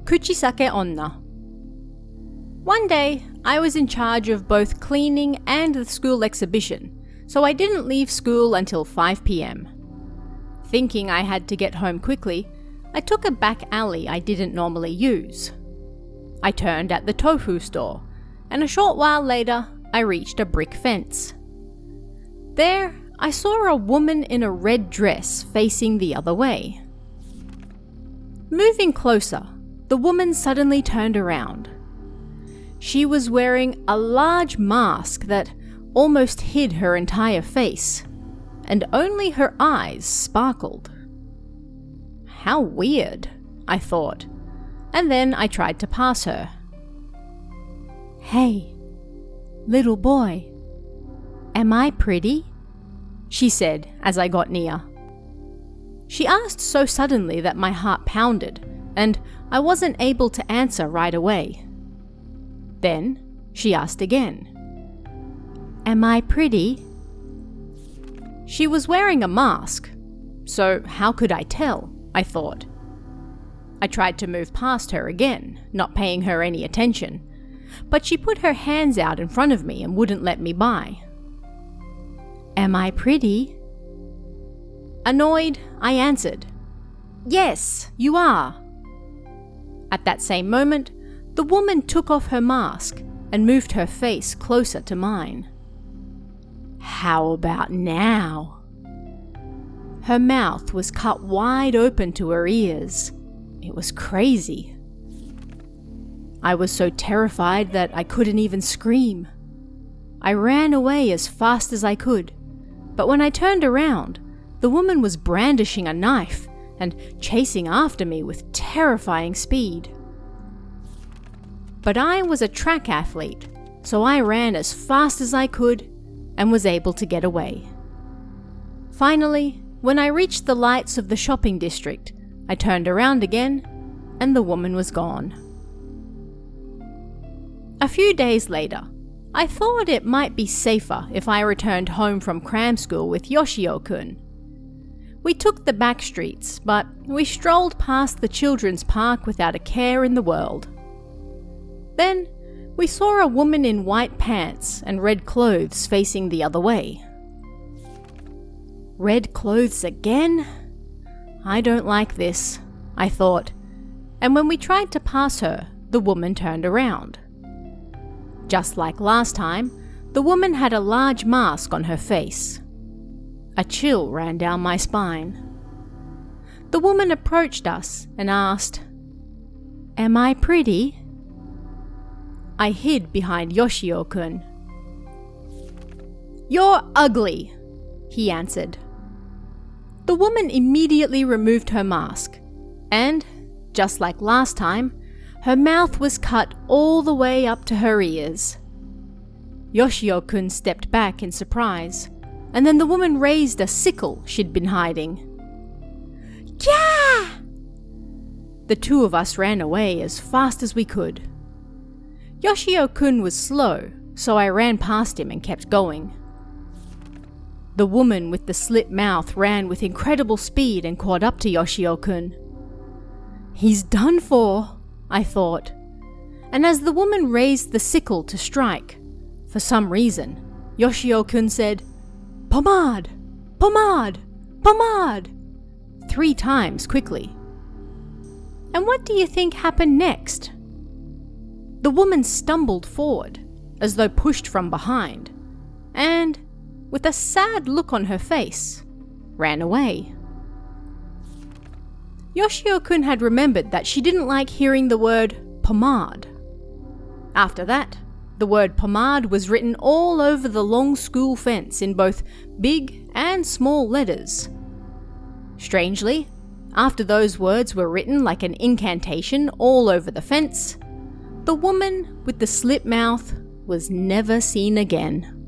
Kuchisake Onna. One day, I was in charge of both cleaning and the school exhibition, so I didn't leave school until 5 p.m. Thinking I had to get home quickly, I took a back alley I didn't normally use. I turned at the tofu store, and a short while later, I reached a brick fence. There, I saw a woman in a red dress facing the other way. Moving closer, the woman suddenly turned around. She was wearing a large mask that almost hid her entire face, and only her eyes sparkled. How weird, I thought, and then I tried to pass her. "Hey, little boy, am I pretty?" she said as I got near. She asked so suddenly that my heart pounded, and I wasn't able to answer right away. Then she asked again, "Am I pretty?" She was wearing a mask, so how could I tell, I thought. I tried to move past her again, not paying her any attention, but she put her hands out in front of me and wouldn't let me by. "Am I pretty?" Annoyed, I answered, "Yes, you are." At that same moment, the woman took off her mask and moved her face closer to mine. "How about now?" Her mouth was cut wide open to her ears. It was crazy. I was so terrified that I couldn't even scream. I ran away as fast as I could, but when I turned around, the woman was brandishing a knife and chasing after me with terrifying speed. But I was a track athlete, so I ran as fast as I could and was able to get away. Finally, when I reached the lights of the shopping district, I turned around again and the woman was gone. A few days later, I thought it might be safer if I returned home from cram school with Yoshio-kun. We took the back streets, but we strolled past the children's park without a care in the world. Then, we saw a woman in white pants and red clothes facing the other way. Red clothes again? I don't like this, I thought, and when we tried to pass her, the woman turned around. Just like last time, the woman had a large mask on her face. A chill ran down my spine. The woman approached us and asked, "Am I pretty?" I hid behind Yoshio-kun. "You're ugly," he answered. The woman immediately removed her mask, and, just like last time, her mouth was cut all the way up to her ears. Yoshio-kun stepped back in surprise, and then the woman raised a sickle she'd been hiding. "Yeah!" The two of us ran away as fast as we could. Yoshio-kun was slow, so I ran past him and kept going. The woman with the slit mouth ran with incredible speed and caught up to Yoshio-kun. He's done for, I thought. And as the woman raised the sickle to strike, for some reason, Yoshio-kun said, "Pomade! Pomade! Pomade!" 3 times quickly. And what do you think happened next? The woman stumbled forward, as though pushed from behind, and, with a sad look on her face, ran away. Yoshio-kun had remembered that she didn't like hearing the word pomade. After that, the word pomade was written all over the long school fence in both big and small letters. Strangely, after those words were written like an incantation all over the fence, the woman with the slit mouth was never seen again.